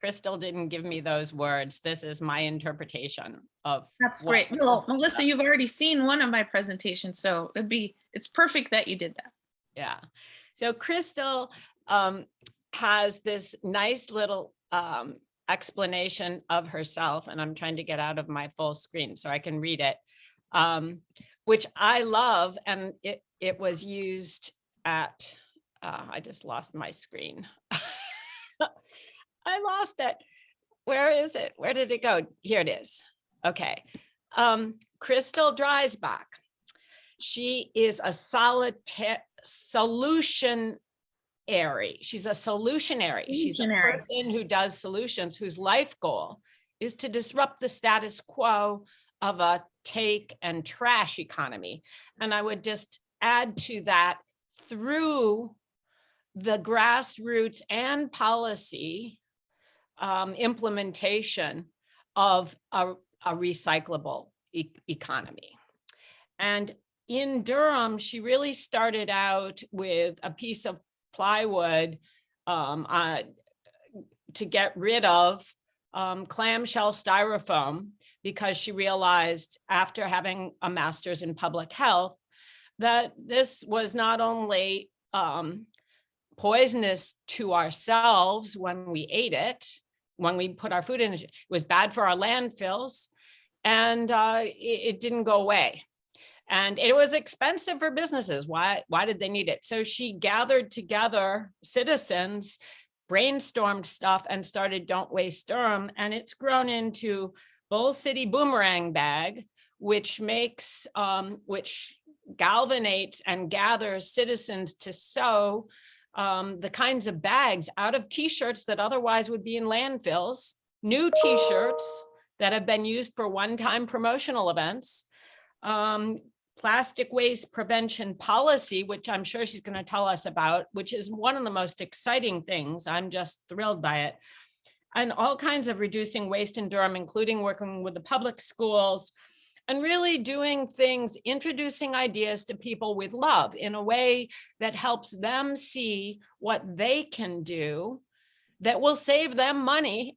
Crystal didn't give me those words. This is my interpretation of. That's great. Well, Melissa, you've already seen one of my presentations, so it's perfect that you did that. Yeah. So Crystal has this nice little explanation of herself, and I'm trying to get out of my full screen so I can read it, which I love, and it was used at, I just lost my screen. I lost it. Where is it? Where did it go? Here it is. Okay. Crystal Dreisbach. She is a solutionary. She's a solutionary. She's a person who does solutions, whose life goal is to disrupt the status quo of a take and trash economy. And I would just add to that, through the grassroots and policy implementation of a recyclable economy. And in Durham, she really started out with a piece of plywood to get rid of clamshell styrofoam, because she realized, after having a master's in public health, that this was not only poisonous to ourselves when we ate it, when we put our food in it, it was bad for our landfills, and it didn't go away. And it was expensive for businesses. Why did they need it? So she gathered together citizens, brainstormed stuff, and started Don't Waste Durham. And it's grown into Bowl City Boomerang Bag, which makes, which galvanates and gathers citizens to sew the kinds of bags out of t-shirts that otherwise would be in landfills, new t-shirts that have been used for one-time promotional events, plastic waste prevention policy, which I'm sure she's going to tell us about, which is one of the most exciting things. I'm just thrilled by it. And all kinds of reducing waste in Durham, including working with the public schools, and really doing things, introducing ideas to people with love in a way that helps them see what they can do that will save them money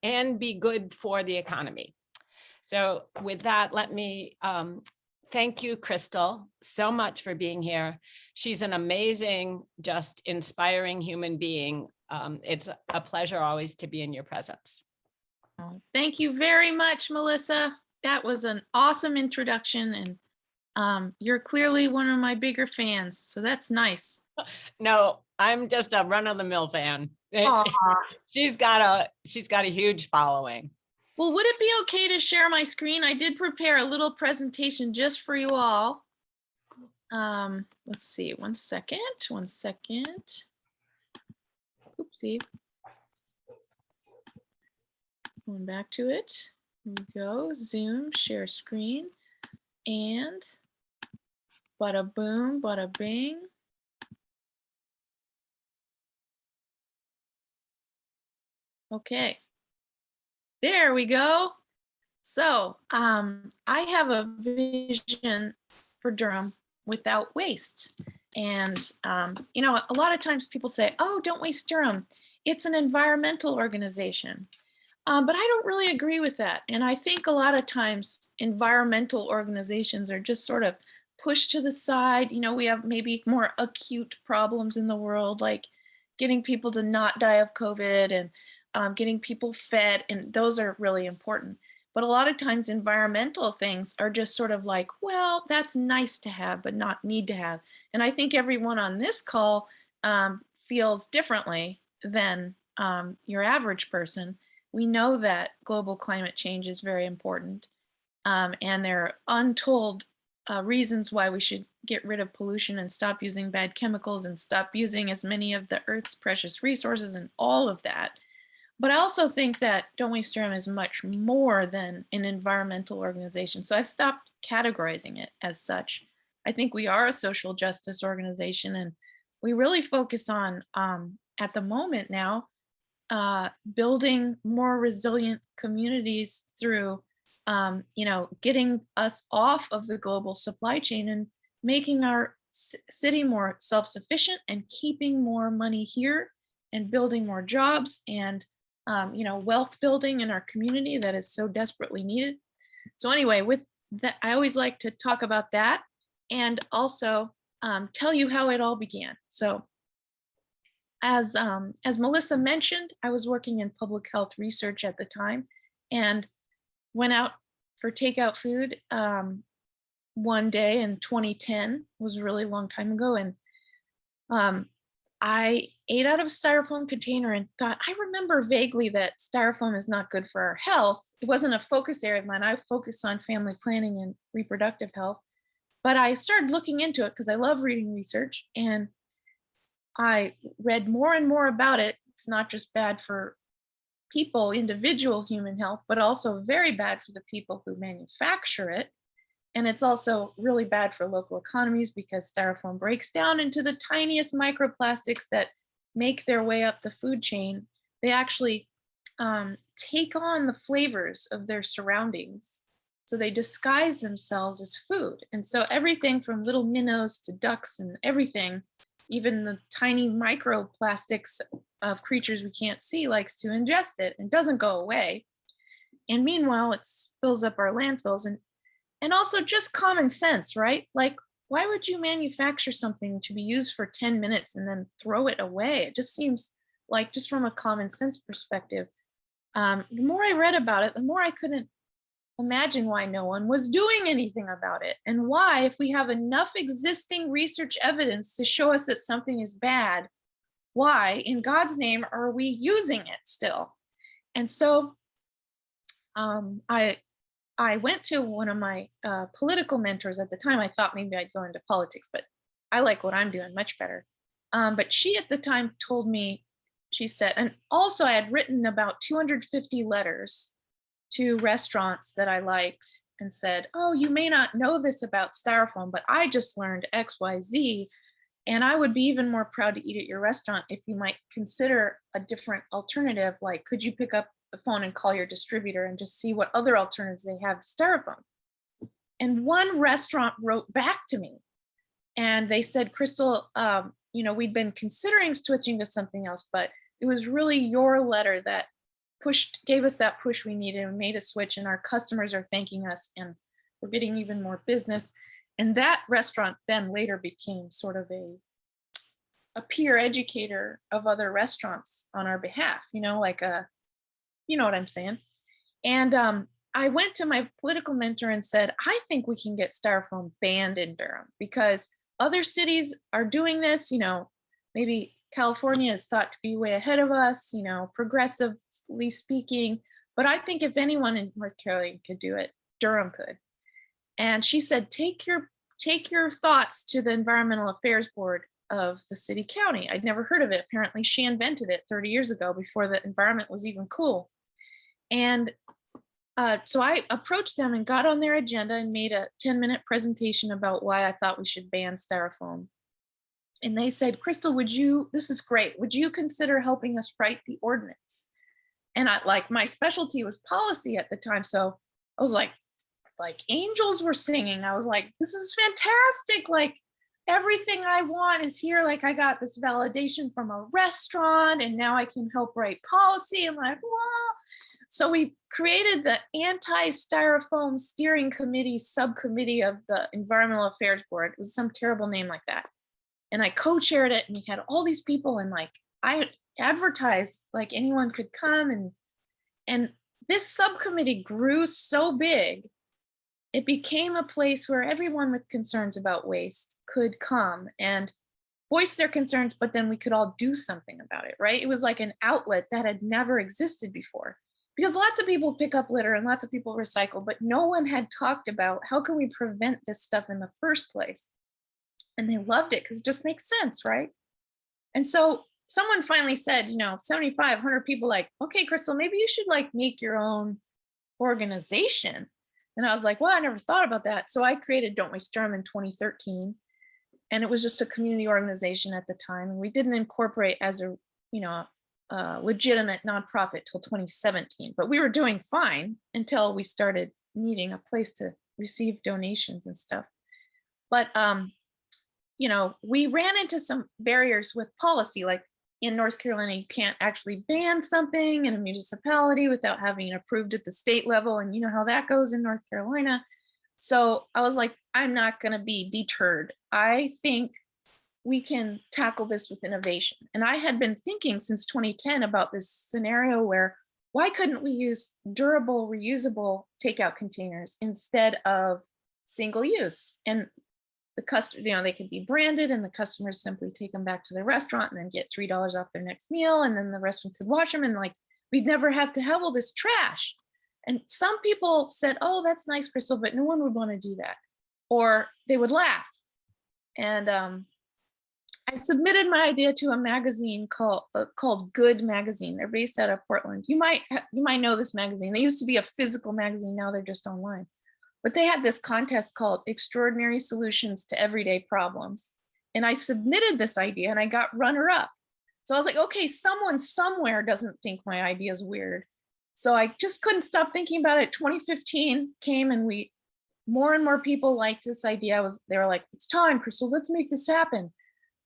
and be good for the economy. So with that, let me thank you, Crystal, so much for being here. She's an amazing, just inspiring human being. It's a pleasure always to be in your presence. Thank you very much, Melissa. That was an awesome introduction, and you're clearly one of my bigger fans, so that's nice. No, I'm just a run-of-the-mill fan. She's got a huge following. Well, would it be okay to share my screen? I did prepare a little presentation just for you all. Let's see, one second. Oopsie. Going back to it. Here we go, Zoom, share screen, and bada boom, bada bing. Okay, there we go. So I have a vision for Durham without waste. And, you know, a lot of times people say, oh, Don't Waste Durham. It's an environmental organization. But I don't really agree with that. And I think a lot of times environmental organizations are just sort of pushed to the side. You know, we have maybe more acute problems in the world, like getting people to not die of COVID and getting people fed. And those are really important. But a lot of times environmental things are just sort of like, well, that's nice to have, but not need to have. And I think everyone on this call feels differently than your average person. We know that global climate change is very important, and there are untold reasons why we should get rid of pollution and stop using bad chemicals and stop using as many of the Earth's precious resources and all of that. But I also think that Don't Waste Durham is much more than an environmental organization. So I stopped categorizing it as such. I think we are a social justice organization, and we really focus on, at the moment now, building more resilient communities through, you know, getting us off of the global supply chain and making our city more self-sufficient and keeping more money here and building more jobs and wealth building in our community that is so desperately needed. So anyway, with that, I always like to talk about that and also tell you how it all began. So as Melissa mentioned, I was working in public health research at the time and went out for takeout food one day in 2010. It was a really long time ago. And I ate out of a styrofoam container and thought, I remember vaguely that styrofoam is not good for our health. It wasn't a focus area of mine. I focused on family planning and reproductive health. But I started looking into it because I love reading research. And I read more and more about it. It's not just bad for people, individual human health, but also very bad for the people who manufacture it. And it's also really bad for local economies because styrofoam breaks down into the tiniest microplastics that make their way up the food chain. They actually take on the flavors of their surroundings. So they disguise themselves as food. And so everything from little minnows to ducks and everything, even the tiny microplastics of creatures we can't see, likes to ingest it and doesn't go away. And meanwhile, it fills up our landfills. And also just common sense, right? Like, why would you manufacture something to be used for 10 minutes and then throw it away? It just seems like, just from a common sense perspective, the more I read about it, the more I couldn't imagine why no one was doing anything about it. And why, if we have enough existing research evidence to show us that something is bad, why in God's name are we using it still? And so I went to one of my political mentors at the time. I thought maybe I'd go into politics, but I like what I'm doing much better. But she at the time told me, she said, and also I had written about 250 letters to restaurants that I liked and said, oh, you may not know this about styrofoam, but I just learned XYZ. And I would be even more proud to eat at your restaurant if you might consider a different alternative. Like, could you pick up the phone and call your distributor and just see what other alternatives they have to styrofoam? And one restaurant wrote back to me and they said, Crystal, we'd been considering switching to something else, but it was really your letter that gave us that push we needed and made a switch, and our customers are thanking us and we're getting even more business. And that restaurant then later became sort of a peer educator of other restaurants on our behalf, like you know what I'm saying? And I went to my political mentor and said, I think we can get styrofoam banned in Durham because other cities are doing this. Maybe California is thought to be way ahead of us, progressively speaking. But I think if anyone in North Carolina could do it, Durham could. And she said, take your thoughts to the Environmental Affairs Board of the city county. I'd never heard of it. Apparently she invented it 30 years ago before the environment was even cool. And so I approached them and got on their agenda and made a 10-minute presentation about why I thought we should ban styrofoam. And they said, Crystal, this is great. Would you consider helping us write the ordinance? And my specialty was policy at the time. So I was like angels were singing. I was like, this is fantastic. Like, everything I want is here. Like, I got this validation from a restaurant and now I can help write policy. I'm like, wow. So we created the Anti-Styrofoam Steering Committee subcommittee of the Environmental Affairs Board. It was some terrible name like that. And I co-chaired it, and we had all these people, and I advertised like anyone could come, and this subcommittee grew so big, it became a place where everyone with concerns about waste could come and voice their concerns, but then we could all do something about it, right? It was like an outlet that had never existed before. Because lots of people pick up litter and lots of people recycle, but no one had talked about how can we prevent this stuff in the first place. And they loved it because it just makes sense, right? And so someone finally said, 7,500 people okay, Crystal, maybe you should make your own organization. And I was like, well, I never thought about that. So I created Don't Waste Durham in 2013. And it was just a community organization at the time. And we didn't incorporate as a legitimate nonprofit till 2017, but we were doing fine until we started needing a place to receive donations and stuff. But we ran into some barriers with policy, like in North Carolina, you can't actually ban something in a municipality without having it approved at the state level. And you know how that goes in North Carolina. So I was like, I'm not going to be deterred. I think we can tackle this with innovation. And I had been thinking since 2010 about this scenario where why couldn't we use durable, reusable takeout containers instead of single use? And the customer, they could be branded and the customers simply take them back to the restaurant and then get $3 off their next meal. And then the restaurant could wash them and like, we'd never have to have all this trash. And some people said, oh, that's nice, Crystal, but no one would want to do that. Or they would laugh. And I submitted my idea to a magazine called Good Magazine. They're based out of Portland. You might know this magazine. They used to be a physical magazine. Now they're just online. But they had this contest called Extraordinary Solutions to Everyday Problems. And I submitted this idea and I got runner up. So I was like, okay, someone somewhere doesn't think my idea is weird. So I just couldn't stop thinking about it. 2015 came and more and more people liked this idea. They were like, it's time, Crystal, let's make this happen.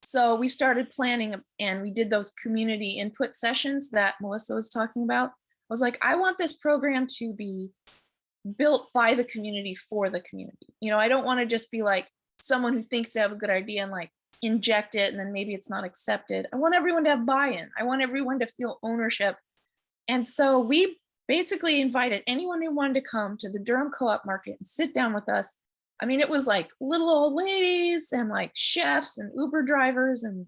So we started planning and we did those community input sessions that Melissa was talking about. I was like, I want this program to be built by the community for the community. I don't want to just be like someone who thinks they have a good idea and like inject it and then maybe it's not accepted. I want everyone to have buy-in. I want everyone to feel ownership. And so we basically invited anyone who wanted to come to the Durham Co-op Market and sit down with us. I mean, it was like little old ladies and like chefs and Uber drivers and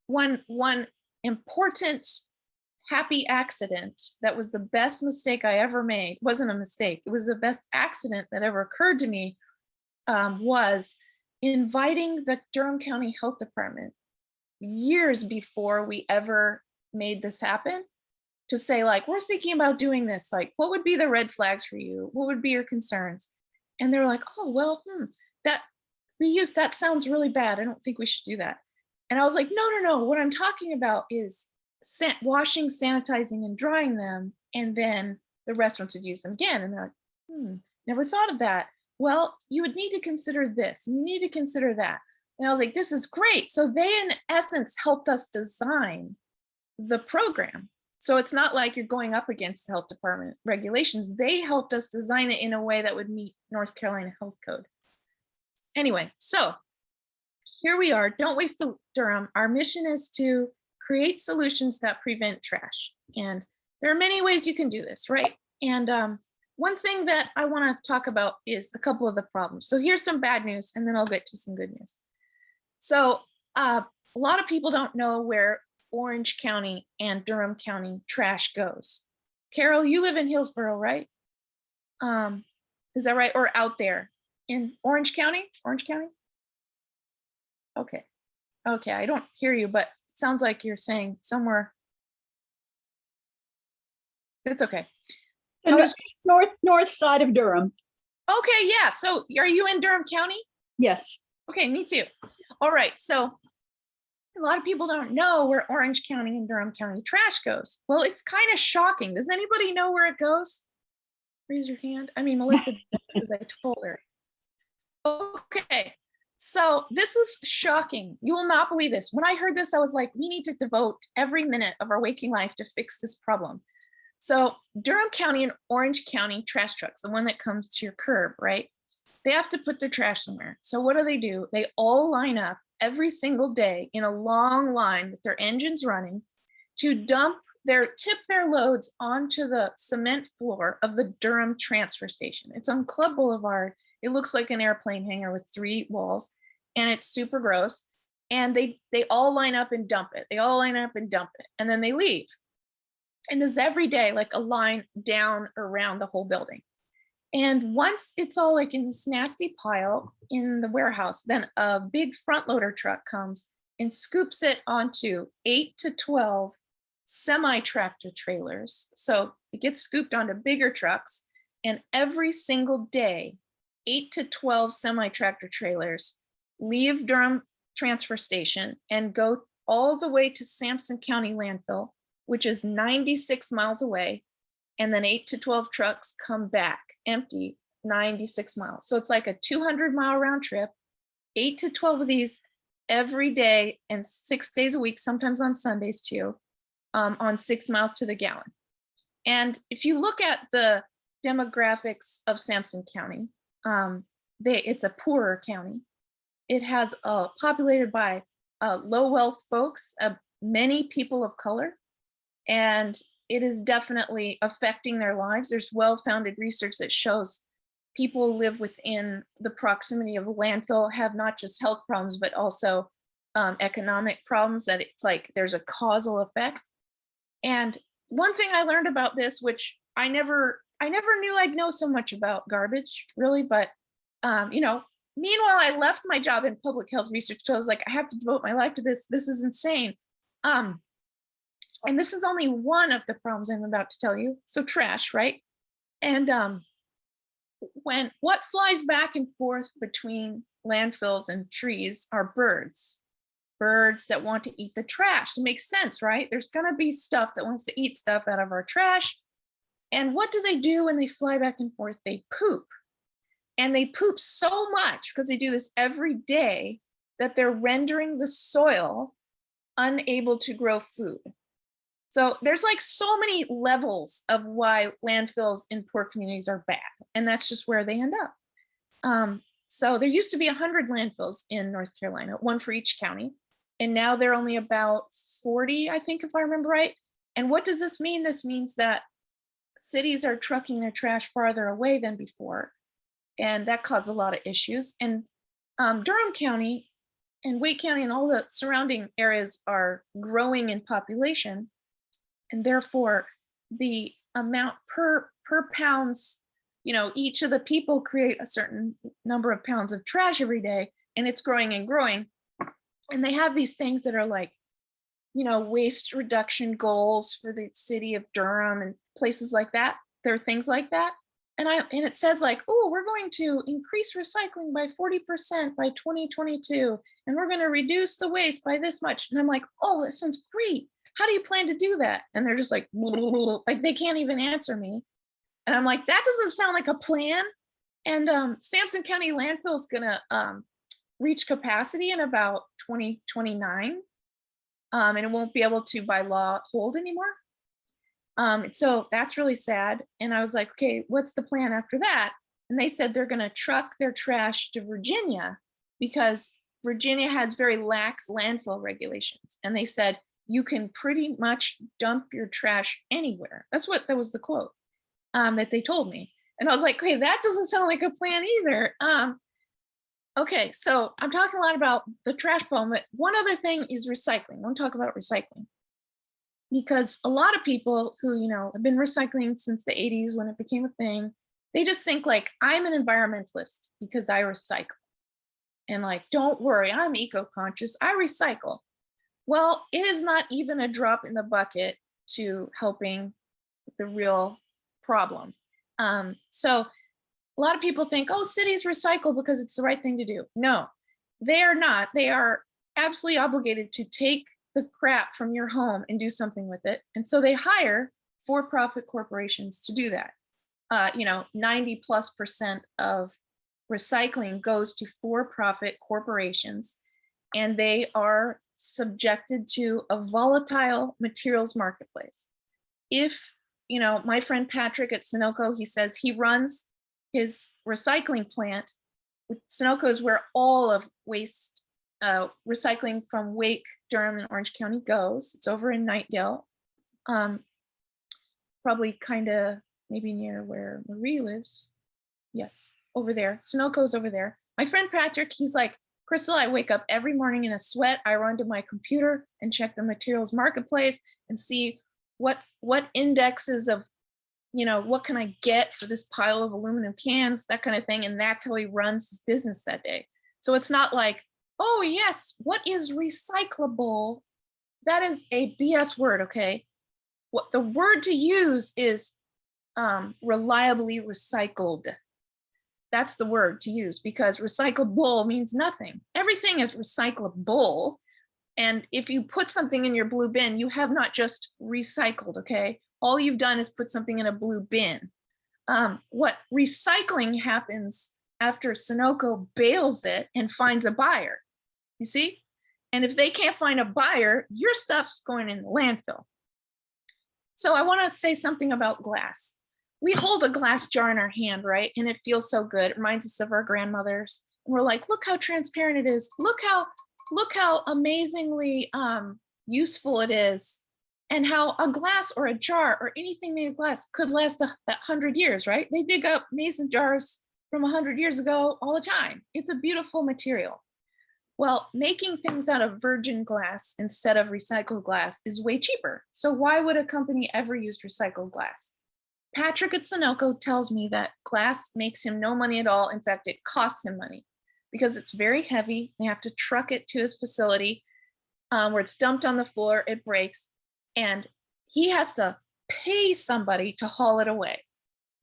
one important happy accident that was the best mistake I ever made. Wasn't a mistake. It was the best accident that ever occurred to me, was inviting the Durham County Health Department years before we ever made this happen to say like, we're thinking about doing this. Like, what would be the red flags for you? What would be your concerns? And they're like, oh, well, that reuse, that sounds really bad. I don't think we should do that. And I was like, no. What I'm talking about is washing, sanitizing, and drying them, and then the restaurants would use them again. And they're like, never thought of that. Well, you would need to consider this, and you need to consider that. And I was like, this is great. So they, in essence, helped us design the program. So it's not like you're going up against the health department regulations. They helped us design it in a way that would meet North Carolina Health Code. Anyway, so here we are, Don't Waste Durham. Our mission is to create solutions that prevent trash. And there are many ways you can do this, right? And one thing that I want to talk about is a couple of the problems. So here's some bad news, and then I'll get to some good news. So a lot of people don't know where Orange County and Durham County trash goes. Carol, you live in Hillsborough, right? Is that right? Or out there in Orange County? Orange County? Okay, I don't hear you, but it sounds like you're saying somewhere. It's okay. North side of Durham. Okay, yeah. So are you in Durham County? Yes. Okay, me too. All right, so a lot of people don't know where Orange County and Durham County trash goes. Well, it's kind of shocking. Does anybody know where it goes? Raise your hand. I mean, Melissa does, because I told her. Okay, so this is shocking. You will not believe this. When I heard this, I was like, we need to devote every minute of our waking life to fix this problem. So Durham County and Orange County trash trucks, the one that comes to your curb, right? They have to put their trash somewhere. So what do? They all line up every single day in a long line with their engines running to tip their loads onto the cement floor of the Durham transfer station. It's on Club Boulevard. It looks like an airplane hangar with 3 walls, and it's super gross. And they all line up and dump it. And then they leave. And this is every day, like a line down around the whole building. And once it's all like in this nasty pile in the warehouse, then a big front loader truck comes and scoops it onto 8 to 12 semi-tractor trailers. So it gets scooped onto bigger trucks, and every single day, 8 to 12 semi-tractor trailers leave Durham transfer station and go all the way to Sampson County landfill, which is 96 miles away. And then 8 to 12 trucks come back empty 96 miles. So it's like a 200-mile round trip. 8 to 12 of these every day and 6 days a week, sometimes on Sundays too, on 6 miles to the gallon. And if you look at the demographics of Sampson County, it's a poorer county. It has populated by low wealth folks, many people of color, and it is definitely affecting their lives. There's well-founded research that shows people who live within the proximity of a landfill have not just health problems, but also economic problems, that it's like there's a causal effect. And one thing I learned about this, which I never knew I'd know so much about garbage, really, but meanwhile, I left my job in public health research because I was like, I have to devote my life to this. This is insane. And this is only one of the problems I'm about to tell you. So trash, right? And what flies back and forth between landfills and trees are birds that want to eat the trash. It makes sense, right? There's gonna be stuff that wants to eat stuff out of our trash. And what do they do when they fly back and forth? They poop. And they poop so much, because they do this every day, that they're rendering the soil unable to grow food. So there's like so many levels of why landfills in poor communities are bad. And that's just where they end up. So there used to be 100 landfills in North Carolina, one for each county. And now they're only about 40, I think, if I remember right. And what does this mean? This means that cities are trucking their trash farther away than before. And that caused a lot of issues. And Durham County and Wake County and all the surrounding areas are growing in population. And therefore, the amount per pounds, each of the people create a certain number of pounds of trash every day, and it's growing and growing. And they have these things that are like, waste reduction goals for the city of Durham and places like that. There are things like that. And it says like, oh, we're going to increase recycling by 40% by 2022, and we're going to reduce the waste by this much. And I'm like, oh, that sounds great. How do you plan to do that? And they're just like they can't even answer me. And I'm like, that doesn't sound like a plan. And Sampson County landfill is gonna reach capacity in about 2029. And it won't be able to, by law, hold anymore. So that's really sad. And I was like, okay, what's the plan after that? And they said they're gonna truck their trash to Virginia, because Virginia has very lax landfill regulations. And they said, you can pretty much dump your trash anywhere. That was the quote that they told me. And I was like, okay, that doesn't sound like a plan either. Okay, so I'm talking a lot about the trash problem, but one other thing is recycling. I want to talk about recycling, because a lot of people who, have been recycling since the 80s when it became a thing, they just think like, I'm an environmentalist because I recycle. And like, don't worry, I'm eco-conscious, I recycle. Well, it is not even a drop in the bucket to helping the real problem. So a lot of people think, oh, cities recycle because it's the right thing to do. No, they are not. They are absolutely obligated to take the crap from your home and do something with it. And so they hire for-profit corporations to do that. 90+% of recycling goes to for-profit corporations, and they are subjected to a volatile materials marketplace. If, my friend Patrick at Sunoco, he says he runs his recycling plant. Sunoco is where all of waste recycling from Wake, Durham, and Orange County goes. It's over in Nightdale, probably kind of maybe near where Marie lives. Yes, over there. Sunoco's over there. My friend Patrick, he's like, Crystal, I wake up every morning in a sweat. I run to my computer and check the materials marketplace and see what indexes of, what can I get for this pile of aluminum cans, that kind of thing. And that's how he runs his business that day. So it's not like, oh yes, what is recyclable? That is a BS word, okay? What the word to use is reliably recycled. That's the word to use, because recyclable means nothing. Everything is recyclable. And if you put something in your blue bin, you have not just recycled, okay? All you've done is put something in a blue bin. What recycling happens after Sunoco bails it and finds a buyer. You see? And if they can't find a buyer, your stuff's going in the landfill. So I want to say something about glass. We hold a glass jar in our hand, right? And it feels so good. It reminds us of our grandmothers. And we're like, look how transparent it is. Look how amazingly useful it is. And how a glass or a jar or anything made of glass could last 100 years, right? They dig up mason jars from 100 years ago all the time. It's a beautiful material. Well, making things out of virgin glass instead of recycled glass is way cheaper. So why would a company ever use recycled glass? Patrick at Sunoco tells me that glass makes him no money at all. In fact, it costs him money because it's very heavy. They have to truck it to his facility where it's dumped on the floor, it breaks, and he has to pay somebody to haul it away.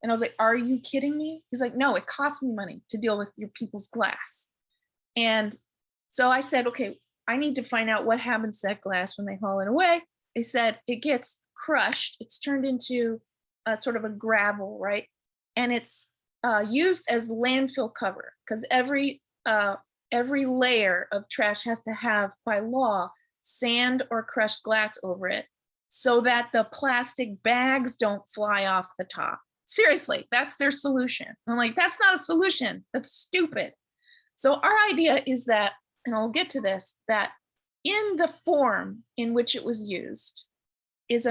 And I was like, are you kidding me? He's like, no, it costs me money to deal with your people's glass. And so I said, okay, I need to find out what happens to that glass when they haul it away. They said it gets crushed. It's turned into a sort of a gravel, right? And it's used as landfill cover because every layer of trash has to have, by law, sand or crushed glass over it so that the plastic bags don't fly off the top. Seriously, that's their solution. I'm like, that's not a solution. That's stupid. So our idea is that, and I'll get to this, that in the form in which it was used is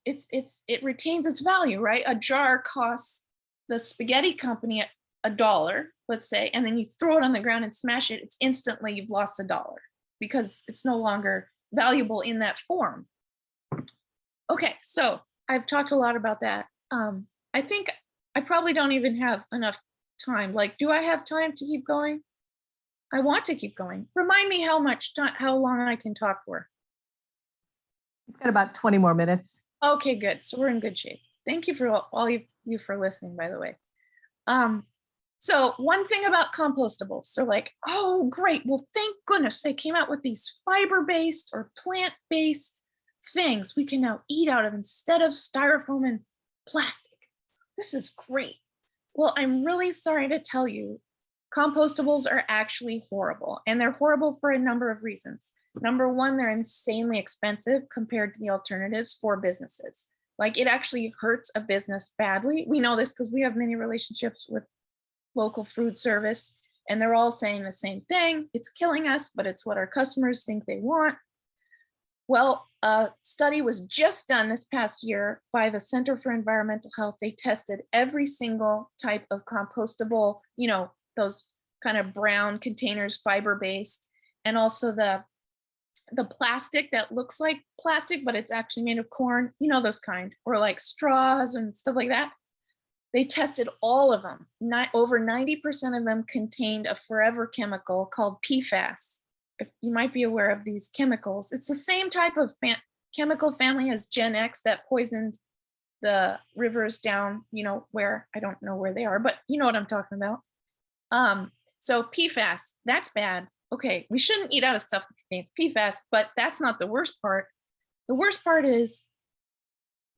it retains its value, right? A jar costs the spaghetti company $1, let's say, and then you throw it on the ground and smash it, it's instantly you've lost $1 because it's no longer valuable in that form. Okay, so I've talked a lot about that. I think I probably don't even have enough time. Like, do I have time to keep going? I want to keep going. Remind me how long I can talk for. We've got about 20 more minutes. Okay, good. So we're in good shape. Thank you for all you for listening, by the way. So one thing about compostables, so like, oh, great. Well, thank goodness they came out with these fiber-based or plant-based things we can now eat out of instead of styrofoam and plastic. This is great. Well, I'm really sorry to tell you, compostables are actually horrible, and they're horrible for a number of reasons. Number one, they're insanely expensive compared to the alternatives for businesses. Like, it actually hurts a business badly. We know this because we have many relationships with local food service, and they're all saying the same thing. It's killing us, but it's what our customers think they want. Well, a study was just done this past year by the Center for Environmental Health. They tested every single type of compostable, those kind of brown containers, fiber-based, and also the plastic that looks like plastic, but it's actually made of corn, those kind, or like straws and stuff like that. They tested all of them. Over 90% of them contained a forever chemical called PFAS. If you might be aware of these chemicals, it's the same type of chemical family as Gen X that poisoned the rivers down, where, I don't know where they are, but you know what I'm talking about. So PFAS, that's bad. Okay, we shouldn't eat out of stuff that contains PFAS, but that's not the worst part. The worst part is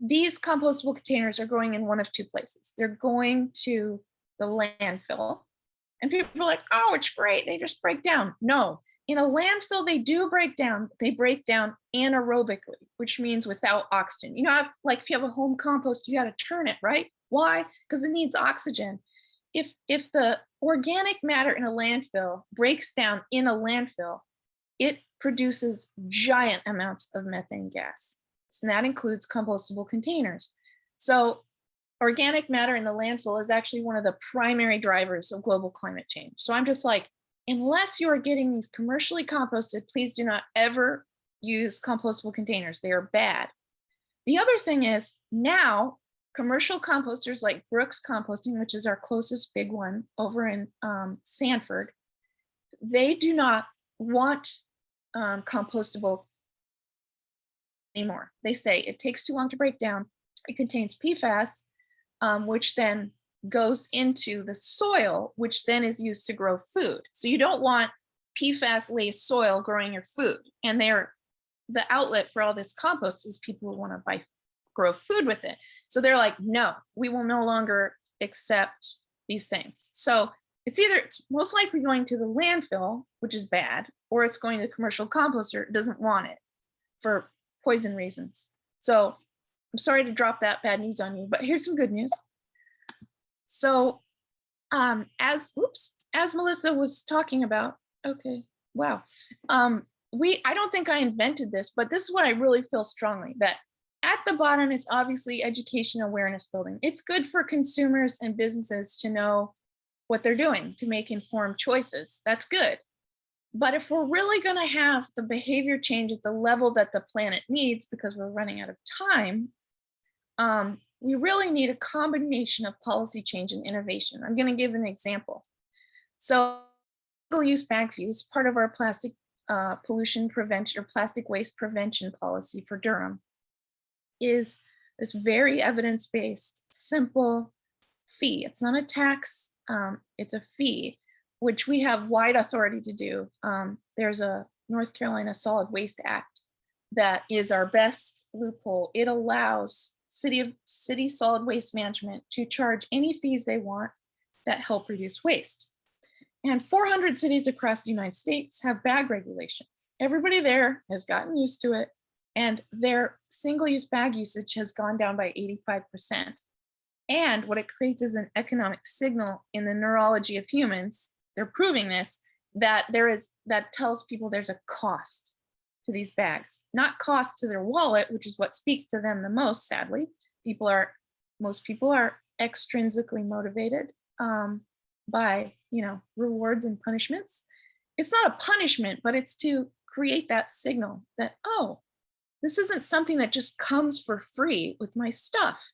these compostable containers are going in one of two places. They're going to the landfill, and people are like, oh, it's great, they just break down. No, in a landfill, they do break down. They break down anaerobically, which means without oxygen. If you have a home compost, you got to turn it, right? Why? Because it needs oxygen. If the organic matter in a landfill breaks down in a landfill, it produces giant amounts of methane gas. And that includes compostable containers. So organic matter in the landfill is actually one of the primary drivers of global climate change. So I'm just like, unless you are getting these commercially composted, please do not ever use compostable containers. They are bad. The other thing is, now commercial composters like Brooks Composting, which is our closest big one over in Sanford, they do not want compostable anymore. They say it takes too long to break down. It contains PFAS, which then goes into the soil, which then is used to grow food. So you don't want PFAS-laced soil growing your food. And the outlet for all this compost is people who want to grow food with it. So they're like, no, we will no longer accept these things. So it's most likely going to the landfill, which is bad, or it's going to the commercial composter, it doesn't want it for poison reasons. So I'm sorry to drop that bad news on you, but here's some good news. So as Melissa was talking about, okay, wow. I don't think I invented this, but this is what I really feel strongly, that at the bottom is obviously education awareness building. It's good for consumers and businesses to know what they're doing, to make informed choices. That's good. But if we're really going to have the behavior change at the level that the planet needs, because we're running out of time, we really need a combination of policy change and innovation. I'm going to give an example. So single-use bag fee is part of our plastic pollution prevention or plastic waste prevention policy for Durham, is this very evidence-based, simple fee. It's not a tax, it's a fee, which we have wide authority to do. There's a North Carolina Solid Waste Act that is our best loophole. It allows city solid waste management to charge any fees they want that help reduce waste. And 400 cities across the United States have bag regulations. Everybody there has gotten used to it, and their single-use bag usage has gone down by 85%. And what it creates is an economic signal in the neurology of humans. They're proving this, that tells people there's a cost to these bags, not cost to their wallet, which is what speaks to them the most, sadly. Most people are extrinsically motivated by, rewards and punishments. It's not a punishment, but it's to create that signal that, oh, this isn't something that just comes for free with my stuff.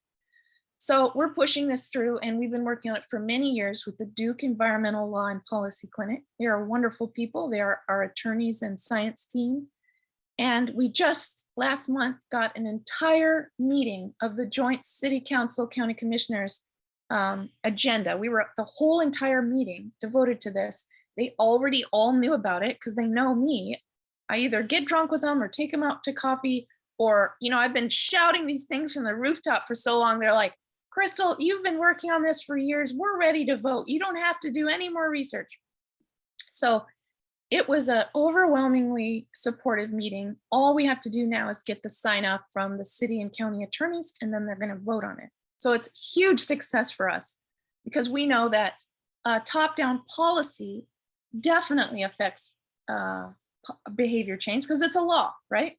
So we're pushing this through, and we've been working on it for many years with the Duke Environmental Law and Policy Clinic. They are wonderful people. They are our attorneys and science team. And we just last month got an entire meeting of the joint City Council, County Commissioners agenda. We were the whole entire meeting devoted to this. They already all knew about it because they know me. I either get drunk with them or take them out to coffee, or, I've been shouting these things from the rooftop for so long. They're like, Crystal, you've been working on this for years. We're ready to vote. You don't have to do any more research. So it was an overwhelmingly supportive meeting. All we have to do now is get the sign up from the city and county attorneys, and then they're going to vote on it. So it's a huge success for us, because we know that top-down policy definitely affects behavior change because it's a law, right?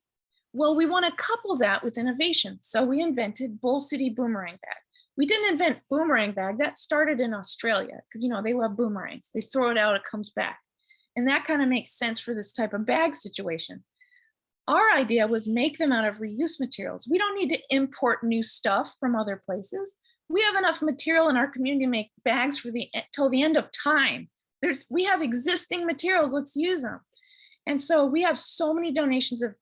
Well, we want to couple that with innovation. So we invented Bull City Boomerang Bag. We didn't invent boomerang bag. That started in Australia because, they love boomerangs. They throw it out, it comes back. And that kind of makes sense for this type of bag situation. Our idea was make them out of reuse materials. We don't need to import new stuff from other places. We have enough material in our community to make bags for till the end of time. We have existing materials, let's use them. And so we have so many donations of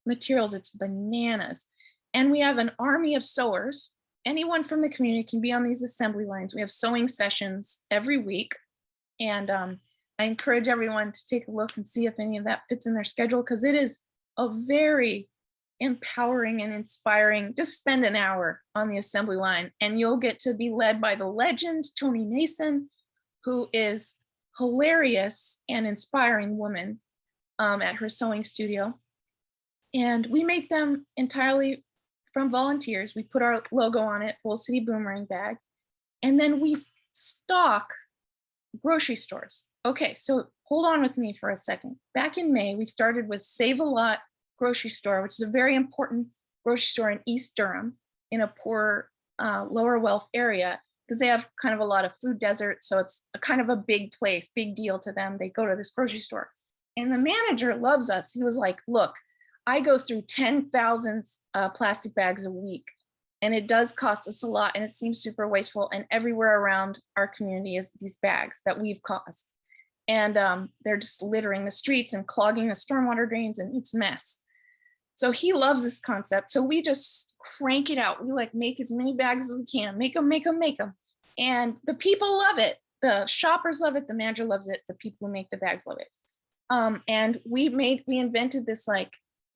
materials, it's bananas. And we have an army of sewers. Anyone from the community can be on these assembly lines. We have sewing sessions every week. And I encourage everyone to take a look and see if any of that fits in their schedule, because it is a very empowering and inspiring. Just spend an hour on the assembly line and you'll get to be led by the legend, Tony Mason, who is hilarious and inspiring woman at her sewing studio. And we make them entirely from volunteers. We put our logo on it, Bull City Boomerang Bag, and then we stock grocery stores. Okay, so hold on with me for a second. Back in May, we started with Save a Lot grocery store, which is a very important grocery store in East Durham in a poor, lower wealth area, because they have kind of a lot of food desert. So it's a kind of a big place, big deal to them. They go to this grocery store. And the manager loves us. He was like, look, I go through 10,000 plastic bags a week, and it does cost us a lot, and it seems super wasteful. And everywhere around our community is these bags that we've caused. And they're just littering the streets and clogging the stormwater drains, and it's a mess. So he loves this concept. So we just crank it out. We make as many bags as we can, make them. And the people love it. The shoppers love it. The manager loves it. The people who make the bags love it. And we invented this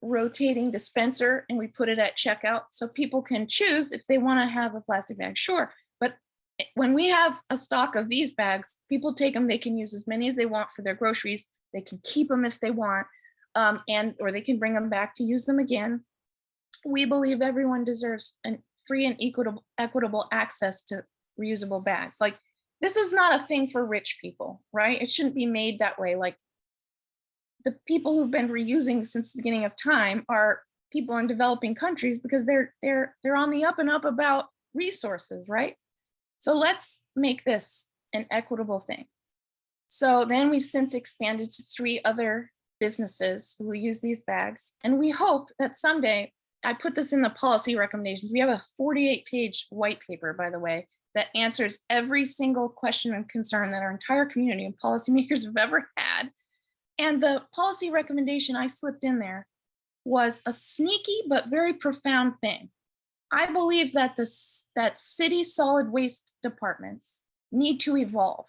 rotating dispenser, and we put it at checkout so people can choose if they want to have a plastic bag, sure. But when we have a stock of these bags, people take them, they can use as many as they want for their groceries. They can keep them if they want, or they can bring them back to use them again. We believe everyone deserves a free and equitable access to reusable bags. Like, this is not a thing for rich people, right? It shouldn't be made that way. Like, the people who've been reusing since the beginning of time are people in developing countries because they're on the up and up about resources, right? So let's make this an equitable thing. So then we've since expanded to 3 other businesses who use these bags. And we hope that someday, I put this in the policy recommendations. We have a 48-page white paper, by the way, that answers every single question and concern that our entire community and policymakers have ever had. And the policy recommendation I slipped in there was a sneaky but very profound thing. I believe that that city solid waste departments need to evolve.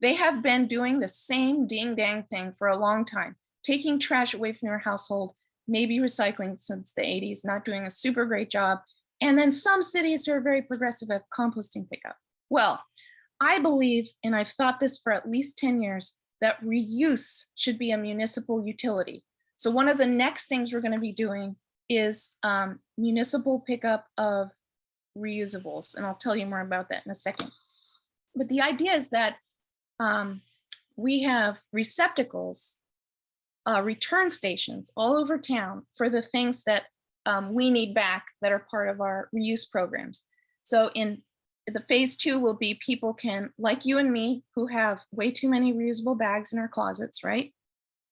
They have been doing the same ding dang thing for a long time, taking trash away from your household, maybe recycling since the 80s, not doing a super great job. And then some cities who are very progressive have composting pickup. Well, I believe, and I've thought this for at least 10 years, that reuse should be a municipal utility. So one of the next things we're going to be doing is municipal pickup of reusables. And I'll tell you more about that in a second. But the idea is that we have receptacles, return stations all over town for the things that we need back that are part of our reuse programs. So in the phase 2 will be people can, like you and me, who have way too many reusable bags in our closets, right?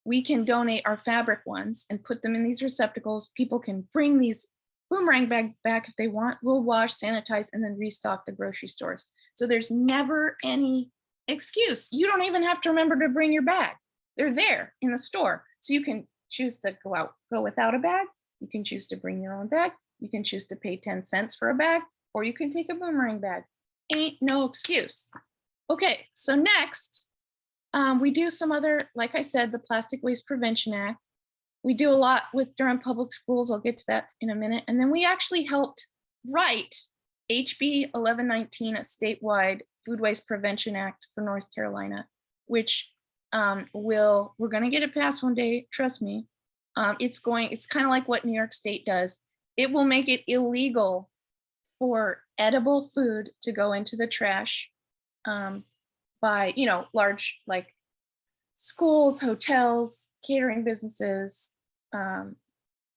We can donate our fabric ones and put them in these receptacles. People can bring these boomerang bag back if they want. We'll wash, sanitize, and then restock the grocery stores. So there's never any excuse. You don't even have to remember to bring your bag. They're there in the store. So you can choose to go without a bag. You can choose to bring your own bag. You can choose to pay 10 cents for a bag, or you can take a boomerang bag. Ain't no excuse. Okay, so next, we do some other, like I said, the Plastic Waste Prevention Act. We do a lot with Durham Public Schools. I'll get to that in a minute. And then we actually helped write HB 1119, a statewide food waste prevention act for North Carolina, which we're going to get it passed one day, trust me. It's kind of like what New York State does. It will make it illegal for edible food to go into the trash by, large, like schools, hotels, catering businesses,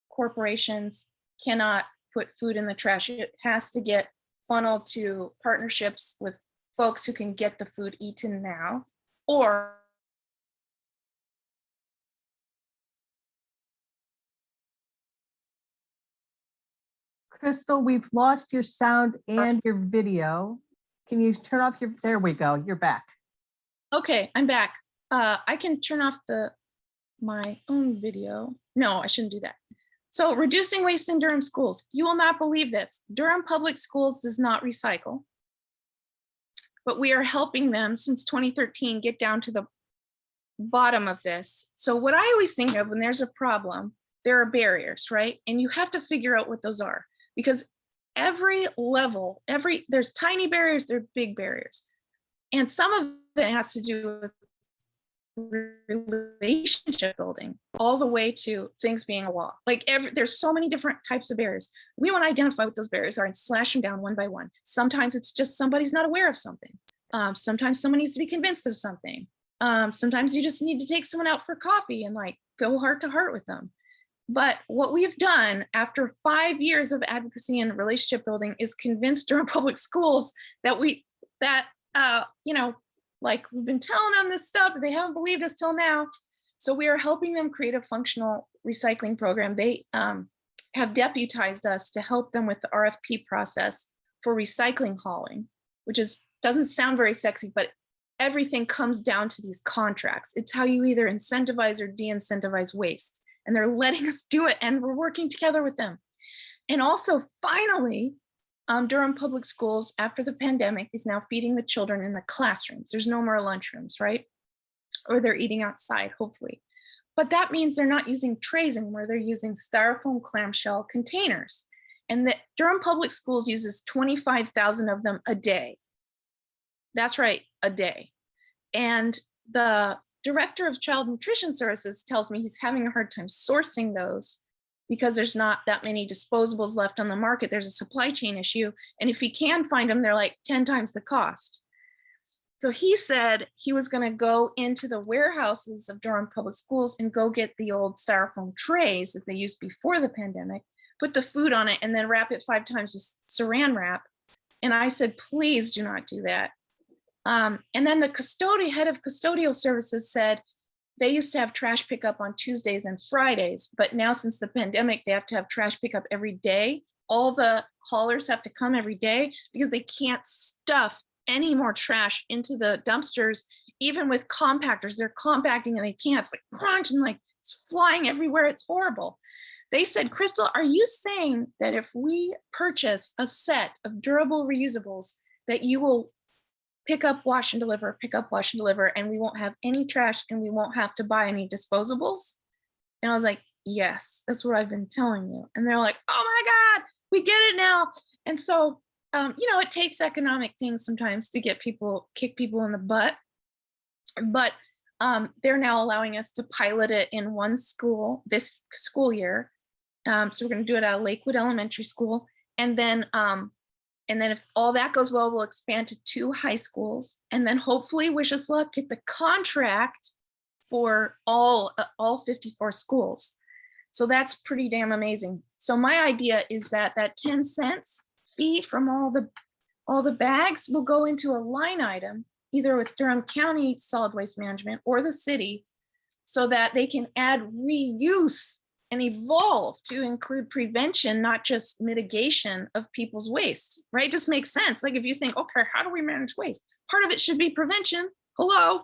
corporations cannot put food in the trash. It has to get funneled to partnerships with folks who can get the food eaten now, or Crystal, we've lost your sound and your video. Can you turn off there we go, you're back. Okay, I'm back. I can turn off my own video. No, I shouldn't do that. So reducing waste in Durham schools. You will not believe this. Durham Public Schools does not recycle, but we are helping them since 2013 get down to the bottom of this. So what I always think of when there's a problem, there are barriers, right? And you have to figure out what those are, because every level, there's tiny barriers, there's big barriers. And some of it has to do with relationship building, all the way to things being a law. Like there's so many different types of barriers. We want to identify what those barriers are and slash them down one by one. Sometimes it's just somebody's not aware of something. Sometimes someone needs to be convinced of something. Sometimes you just need to take someone out for coffee and like go heart to heart with them. But what we've done after 5 years of advocacy and relationship building is convince Durham Public Schools that like we've been telling them this stuff, but they haven't believed us till now. So we are helping them create a functional recycling program. They have deputized us to help them with the RFP process for recycling hauling, which doesn't sound very sexy, but everything comes down to these contracts. It's how you either incentivize or de-incentivize waste. And they're letting us do it, and we're working together with them. And also, finally, Durham Public Schools, after the pandemic, is now feeding the children in the classrooms. There's no more lunchrooms, right? Or they're eating outside, hopefully. But that means they're not using trays anymore. They're using styrofoam clamshell containers. And the Durham Public Schools uses 25,000 of them a day. That's right, a day. And the director of child nutrition services tells me he's having a hard time sourcing those because there's not that many disposables left on the market. There's a supply chain issue. And if he can find them, they're like 10 times the cost. So he said he was going to go into the warehouses of Durham Public Schools and go get the old styrofoam trays that they used before the pandemic, put the food on it, and then wrap it 5 times with saran wrap. And I said, please do not do that. And then the head of custodial services said they used to have trash pickup on Tuesdays and Fridays, but now since the pandemic, they have to have trash pickup every day. All the haulers have to come every day because they can't stuff any more trash into the dumpsters, even with compactors. They're compacting and they can't. It's like crunch and like it's flying everywhere. It's horrible. They said, Crystal, are you saying that if we purchase a set of durable reusables, that you will pick up, wash and deliver, pick up, wash and deliver, and we won't have any trash and we won't have to buy any disposables? And I was like, yes, that's what I've been telling you. And they're like, oh my God, we get it now. And so, it takes economic things sometimes to kick people in the butt, but they're now allowing us to pilot it in one school this school year. So we're going to do it at Lakewood Elementary School. And then if all that goes well, we'll expand to 2 high schools, and then hopefully, wish us luck, get the contract for all 54 schools. So that's pretty damn amazing. So my idea is that 10 cents fee from all the bags will go into a line item, either with Durham County Solid Waste Management or the city, so that they can add reuse and evolve to include prevention, not just mitigation of people's waste, right? It just makes sense. Like if you think, okay, how do we manage waste? Part of it should be prevention. Hello.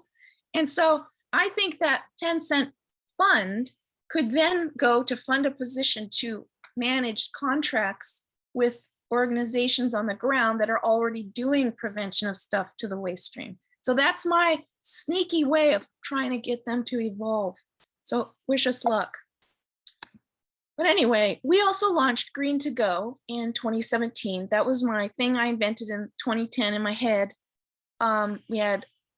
And so I think that 10-cent fund could then go to fund a position to manage contracts with organizations on the ground that are already doing prevention of stuff to the waste stream. So that's my sneaky way of trying to get them to evolve. So wish us luck. But anyway, we also launched Green to Go in 2017. That was my thing I invented in 2010 in my head.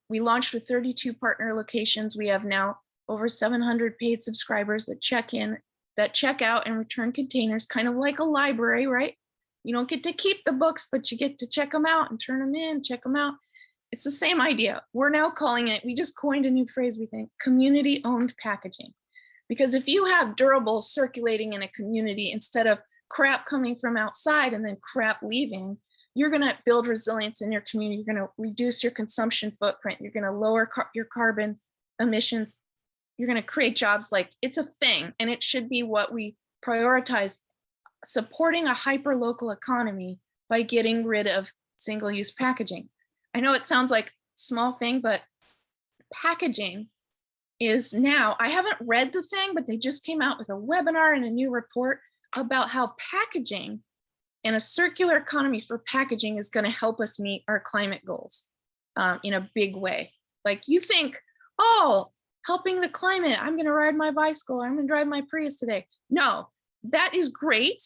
We launched with 32 partner locations. We have now over 700 paid subscribers that check out and return containers, kind of like a library, right? You don't get to keep the books, but you get to check them out and turn them in, check them out. It's the same idea. We're now calling it, we just coined a new phrase, we think, community-owned packaging. Because if you have durables circulating in a community instead of crap coming from outside and then crap leaving, you're going to build resilience in your community. You're going to reduce your consumption footprint. You're going to lower your carbon emissions. You're going to create jobs. Like, it's a thing, and it should be what we prioritize, supporting a hyper-local economy by getting rid of single-use packaging. I know it sounds like a small thing, but packaging is now, I haven't read the thing, but they just came out with a webinar and a new report about how packaging and a circular economy for packaging is going to help us meet our climate goals in a big way. Like, you think, oh, helping the climate, I'm going to ride my bicycle, or I'm going to drive my Prius today. No, that is great,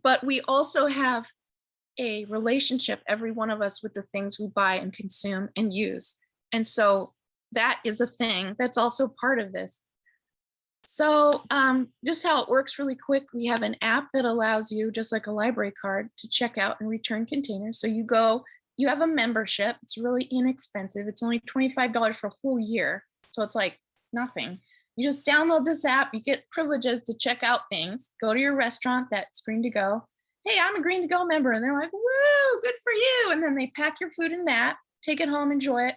but we also have a relationship, every one of us, with the things we buy and consume and use. And so that is a thing that's also part of this. So just how it works really quick, we have an app that allows you, just like a library card, to check out and return containers. So you go, you have a membership, it's really inexpensive. It's only $25 for a whole year. So it's like nothing. You just download this app, you get privileges to check out things, go to your restaurant, that's Green to Go. Hey, I'm a Green to Go member. And they're like, woo, good for you. And then they pack your food in that, take it home, enjoy it.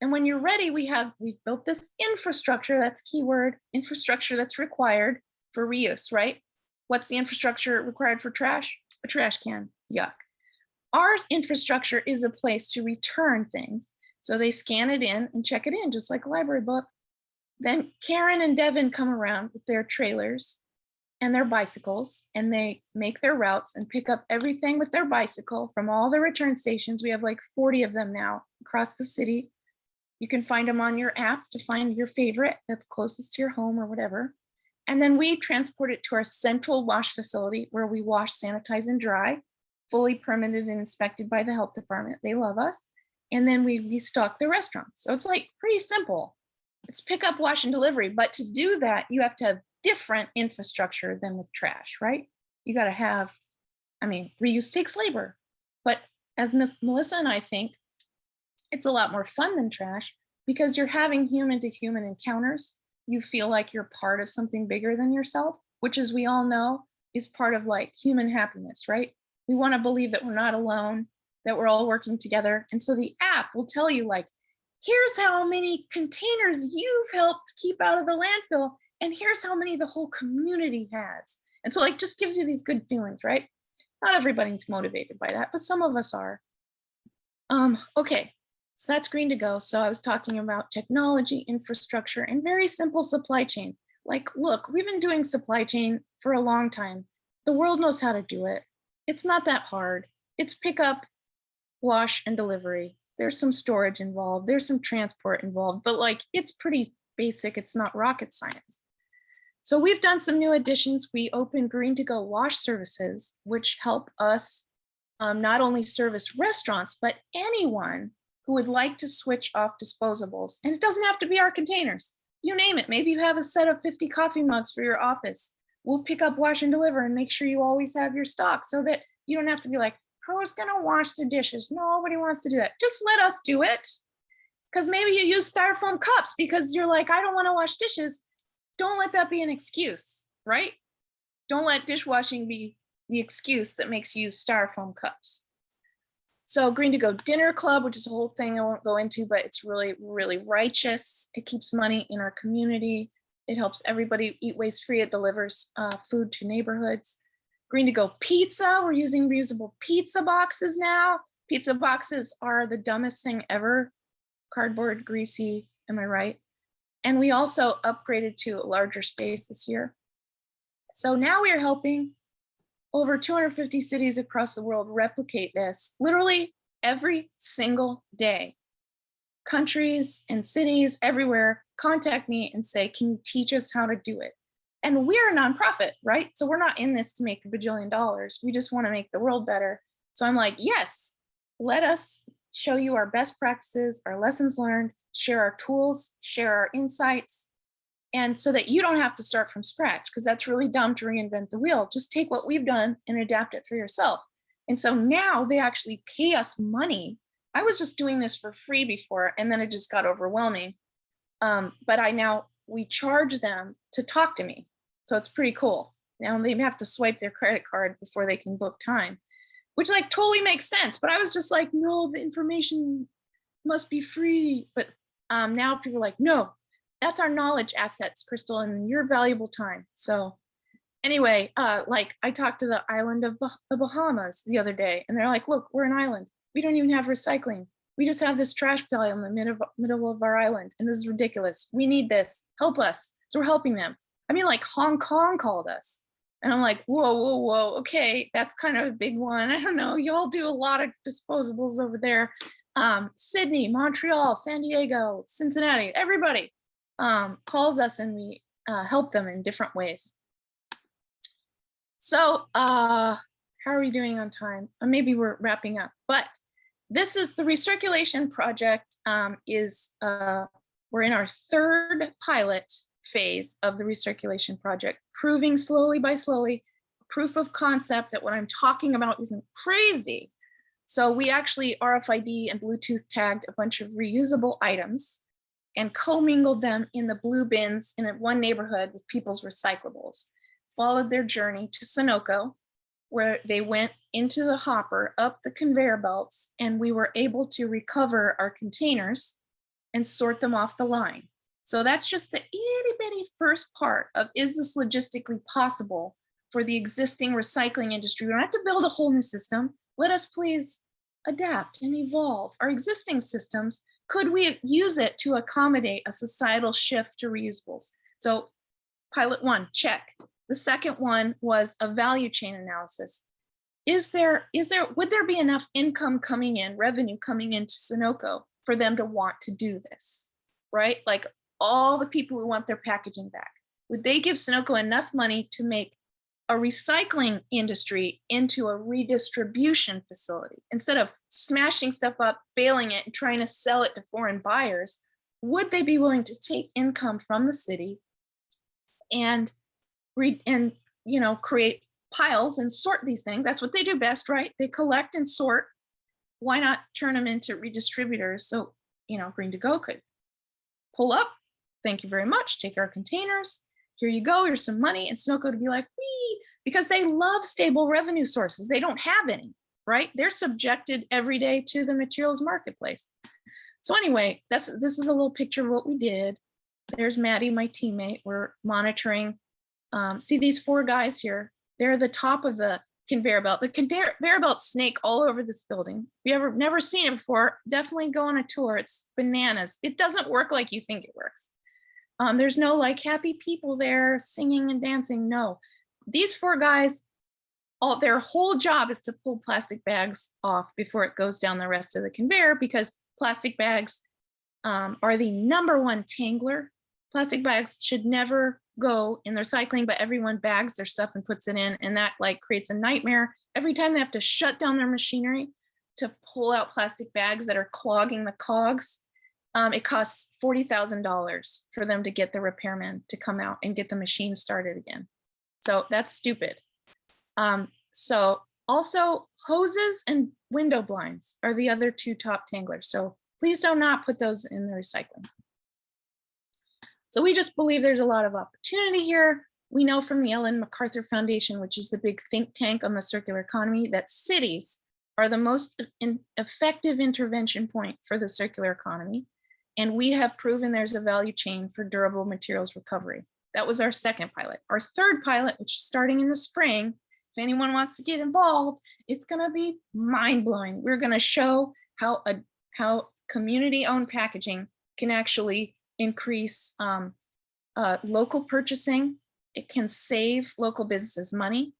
And when you're ready, we've built this infrastructure, that's keyword, infrastructure that's required for reuse, right? What's the infrastructure required for trash? A trash can, yuck. Our infrastructure is a place to return things. So they scan it in and check it in, just like a library book. Then Karen and Devin come around with their trailers and their bicycles, and they make their routes and pick up everything with their bicycle from all the return stations. We have like 40 of them now across the city. You can find them on your app to find your favorite that's closest to your home or whatever. And then we transport it to our central wash facility where we wash, sanitize, and dry, fully permitted and inspected by the health department. They love us. and then we restock the restaurants. So it's like pretty simple. It's pick up, wash, and delivery. But to do that, you have to have different infrastructure than with trash, right? You got to have, I mean, reuse takes labor. But as Miss Melissa and I think, it's a lot more fun than trash because you're having human to human encounters. You feel like you're part of something bigger than yourself, which, as we all know, is part of like human happiness, right? We want to believe that we're not alone, that we're all working together. And so the app will tell you like, here's how many containers you've helped keep out of the landfill, and here's how many the whole community has. And so like just gives you these good feelings, right? Not everybody's motivated by that, but some of us are. Okay, so that's green to go. So I was talking about technology, infrastructure, and very simple supply chain. Like, look, we've been doing supply chain for a long time. The world knows how to do it. It's not that hard. It's pick up, wash, and delivery. There's some storage involved. There's some transport involved, but like, it's pretty basic. It's not rocket science. So we've done some new additions. We opened Green to Go wash services, which help us not only service restaurants, but anyone who would like to switch off disposables. And it doesn't have to be our containers. You name it. Maybe you have a set of 50 coffee mugs for your office. We'll pick up, wash, and deliver and make sure you always have your stock so that you don't have to be like, who's gonna wash the dishes? Nobody wants to do that. Just let us do it. Because maybe you use styrofoam cups because you're like, I don't want to wash dishes. Don't let that be an excuse, right? Don't let dishwashing be the excuse that makes you use styrofoam cups. So Green to Go Dinner Club, which is a whole thing I won't go into, but it's really, really righteous. It keeps money in our community. It helps everybody eat waste free. It delivers food to neighborhoods. Green to Go Pizza, we're using reusable pizza boxes now. Pizza boxes are the dumbest thing ever. Cardboard, greasy, am I right? And we also upgraded to a larger space this year. So now we are helping over 250 cities across the world replicate this literally every single day. Countries and cities everywhere contact me and say, can you teach us how to do it? And we're a nonprofit, right? So we're not in this to make $1 bajillion. We just want to make the world better. So I'm like, yes, let us show you our best practices, our lessons learned, share our tools, share our insights, and so that you don't have to start from scratch, because that's really dumb to reinvent the wheel. Just take what we've done and adapt it for yourself. And so now they actually pay us money. I was just doing this for free before, and then it just got overwhelming. But we charge them to talk to me. So it's pretty cool. Now they have to swipe their credit card before they can book time, which like totally makes sense. But I was just like, no, the information must be free. But now people are like, no, that's our knowledge assets, Crystal, and your valuable time. So anyway, like I talked to the island of the Bahamas the other day, and they're like, look, we're an island. We don't even have recycling. We just have this trash pile in the middle of our island, and this is ridiculous. We need this. Help us. So we're helping them. I mean, like Hong Kong called us. And I'm like, whoa. Okay, that's kind of a big one. I don't know. Y'all do a lot of disposables over there. Sydney, Montreal, San Diego, Cincinnati, everybody calls us, and we help them in different ways. So how are we doing on time? Maybe we're wrapping up, but this is the recirculation project. We're in our third pilot phase of the recirculation project, proving slowly by slowly, proof of concept that what I'm talking about isn't crazy. So we actually RFID and Bluetooth tagged a bunch of reusable items and commingled them in the blue bins in one neighborhood with people's recyclables, followed their journey to Sunoco, where they went into the hopper up the conveyor belts, and we were able to recover our containers and sort them off the line. So that's just the itty bitty first part of, is this logistically possible for the existing recycling industry? We don't have to build a whole new system. Let us please adapt and evolve our existing systems. Could we use it to accommodate a societal shift to reusables? So pilot one, check. The second one was a value chain analysis. Would there be enough income coming in, revenue coming into Sunoco for them to want to do this, right? Like all the people who want their packaging back, would they give Sunoco enough money to make a recycling industry into a redistribution facility. Instead of smashing stuff up, bailing it, and trying to sell it to foreign buyers, would they be willing to take income from the city and create piles and sort these things? That's what they do best, right? They collect and sort. Why not turn them into redistributors? So, Green to Go could pull up, thank you very much, take our containers, here you go, here's some money, and Sunoco to be like, wee, because they love stable revenue sources. They don't have any, right? They're subjected every day to the materials marketplace. So anyway, this is a little picture of what we did. There's Maddie, my teammate. We're monitoring. See these 4 guys here? They're the top of the conveyor belt. The conveyor belt snake all over this building. If you ever never seen it before, definitely go on a tour. It's bananas. It doesn't work like you think it works. There's no like happy people there singing and dancing. No, these 4 guys, their whole job is to pull plastic bags off before it goes down the rest of the conveyor, because plastic bags are the #1 tangler. Plastic bags should never go in the recycling, but everyone bags their stuff and puts it in, and that like creates a nightmare. Every time they have to shut down their machinery to pull out plastic bags that are clogging the cogs, it costs $40,000 for them to get the repairman to come out and get the machine started again. So that's stupid. So also hoses and window blinds are the other 2 top tanglers. So please do not put those in the recycling. So we just believe there's a lot of opportunity here. We know from the Ellen MacArthur Foundation, which is the big think tank on the circular economy, that cities are the most effective intervention point for the circular economy. And we have proven there's a value chain for durable materials recovery. That was our 2nd pilot. Our 3rd pilot, which is starting in the spring, if anyone wants to get involved, it's gonna be mind-blowing. We're gonna show how community-owned packaging can actually increase local purchasing. It can save local businesses money,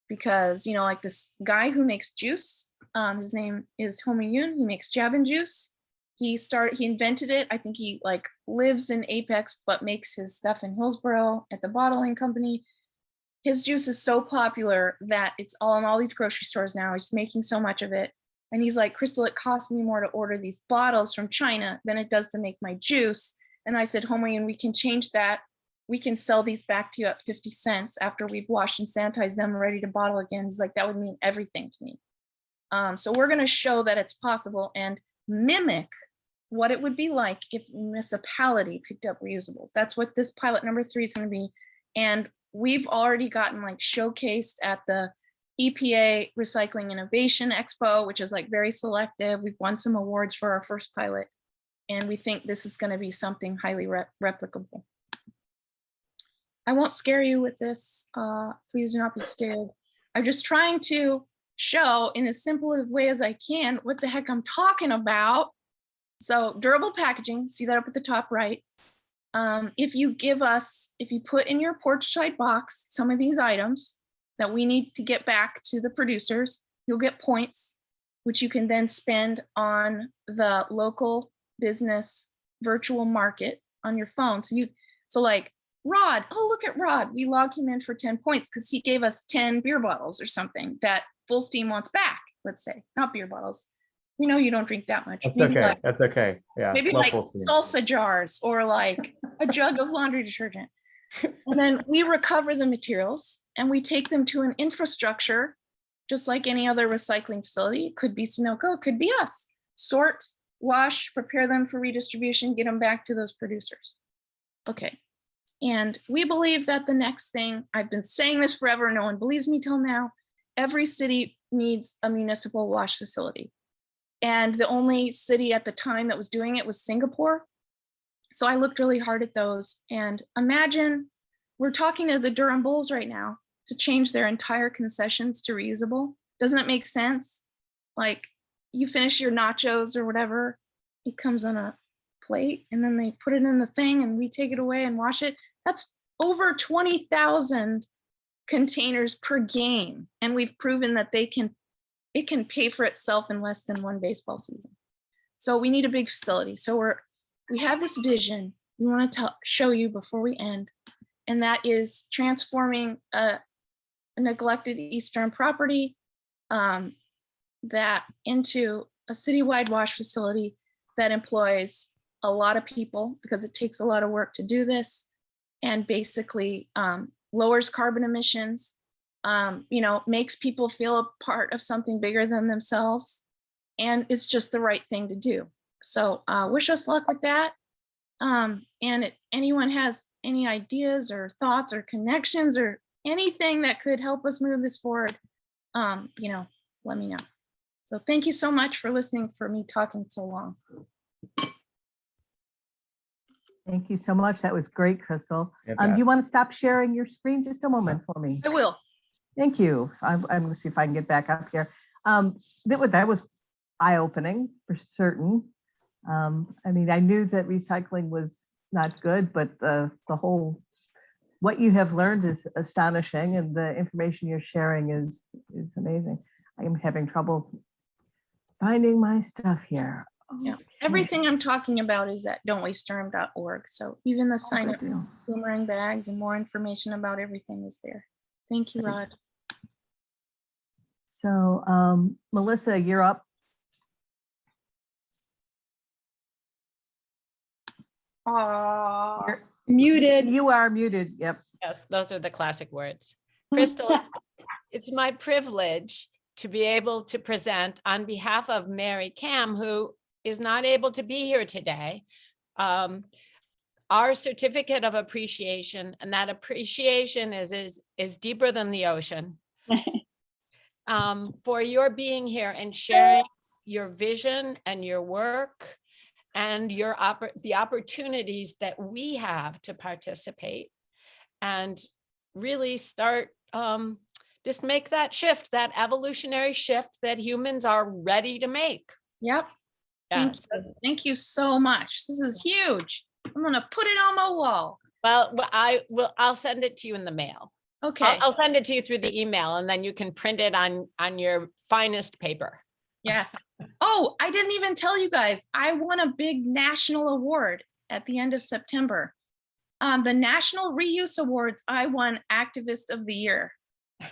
because like this guy who makes juice, his name is Homi Yun. He makes Jabin juice. He invented it. I think he like lives in Apex, but makes his stuff in Hillsborough at the bottling company. His juice is so popular that it's all in all these grocery stores now. He's making so much of it. And he's like, Crystal, it costs me more to order these bottles from China than it does to make my juice. And I said, Homi, we can change that. We can sell these back to you at 50 cents after we've washed and sanitized them, ready to bottle again. He's like, that would mean everything to me. So we're going to show that it's possible and mimic what it would be like if municipality picked up reusables. That's what this pilot #3 is going to be. And we've already gotten like showcased at the EPA Recycling Innovation Expo, which is like very selective. We've won some awards for our first pilot, and we think this is going to be something highly replicable. I won't scare you with this. Please do not be scared. I'm just trying to show in as simple a way as I can what the heck I'm talking about. So durable packaging, see that up at the top right. If you put in your porch side box some of these items that we need to get back to the producers, you'll get points, which you can then spend on the local business virtual market on your phone. So like Rod, oh, look at Rod. We log him in for 10 points because he gave us 10 beer bottles or something that Full Steam wants back, let's say, not beer bottles. We know you don't drink that much. That's Maybe okay. like, That's okay. Yeah. maybe love like Full Steam. salsa jars or like a jug of laundry detergent. And then we recover the materials and we take them to an infrastructure, just like any other recycling facility. It could be Sunoco, it could be us. Sort, wash, prepare them for redistribution, get them back to those producers. Okay. And we believe that the next thing, I've been saying this forever, no one believes me till now, every city needs a municipal wash facility. And the only city at the time that was doing it was Singapore. So I looked really hard at those, and imagine we're talking to the Durham Bulls right now to change their entire concessions to reusable. Doesn't it make sense? Like you finish your nachos or whatever, it comes on a plate and then they put it in the thing and we take it away and wash it. That's over 20,000 containers per game. And we've proven that it can pay for itself in less than one baseball season. So we need a big facility. So we have this vision we want to show you before we end, and that is transforming a a neglected Eastern property that into a citywide wash facility that employs a lot of people because it takes a lot of work to do this, and basically lowers carbon emissions, makes people feel a part of something bigger than themselves, and it's just the right thing to do. So wish us luck with that. And if anyone has any ideas or thoughts or connections or anything that could help us move this forward, let me know. So thank you so much for listening, for me talking so long. Thank you so much. That was great, Crystal. Do you Fantastic. want to stop sharing your screen just a moment for me? I will. Thank you. I'm going to see if I can get back up here. That was eye-opening for certain. I knew that recycling was not good, but the whole, what you have learned is astonishing, and the information you're sharing is amazing. I am having trouble finding my stuff here. Yeah. Okay. Everything I'm talking about is at don'twastedurham.org. So even the sign up Good deal. boomerang bags and more information about everything is there. Thank you, Rod. So, Melissa, you're up. Aww. Muted. You are muted. Yep. Yes, those are the classic words. Crystal, it's my privilege to be able to present on behalf of Mary Cam, who is not able to be here today, our certificate of appreciation, and that appreciation is deeper than the ocean. For your being here and sharing your vision and your work and the opportunities that we have to participate and really start, just make that shift, that evolutionary shift that humans are ready to make. Yep. Yes. Thank you so much. This is huge. I'm gonna put it on my wall. Well, I'll send it to you in the mail. Okay. I'll send it to you through the email, and then you can print it on your finest paper. Yes. Oh, I didn't even tell you guys. I won a big national award at the end of September. The National Reuse Awards, I won Activist of the Year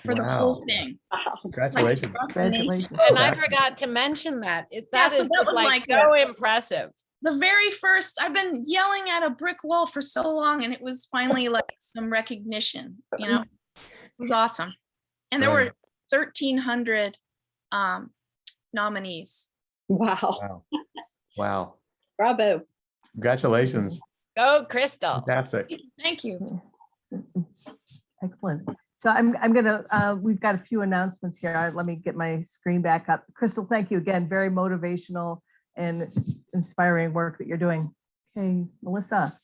for the whole Wow. thing. Congratulations. Congratulations. And I That's- forgot to mention that. Yeah, That so is that was like like so impressive. The very first, I've been yelling at a brick wall for so long, and it was finally like some recognition, It was awesome. And there were Brilliant. 1,300 nominees. Wow. Wow. Wow. Bravo. Congratulations. Go, Crystal. Fantastic. Thank you. Excellent. So we've got a few announcements here. Let me get my screen back up. Crystal, thank you again. Very motivational and inspiring work that you're doing. Okay, Melissa.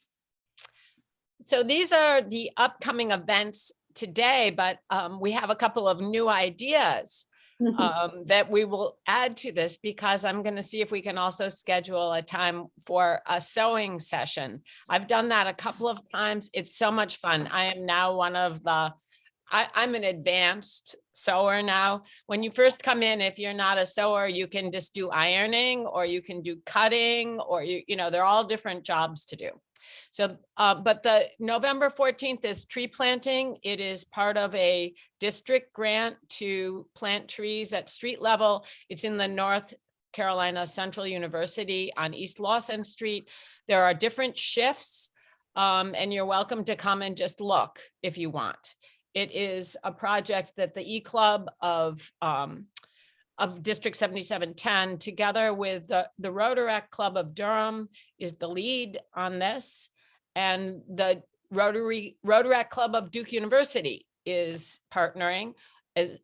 So these are the upcoming events today, but we have a couple of new ideas that we will add to this, because I'm going to see if we can also schedule a time for a sewing session. I've done that a couple of times. It's so much fun. I am now I'm an advanced sewer now. When you first come in, if you're not a sewer, you can just do ironing, or you can do cutting, or they're all different jobs to do. So, but the November 14th is tree planting. It is part of a district grant to plant trees at street level. It's in the North Carolina Central University on East Lawson Street. There are different shifts, and you're welcome to come and just look if you want. It is a project that the E-Club of District 7710, together with the Rotaract Club of Durham, is the lead on this. And the Rotaract Club of Duke University is partnering as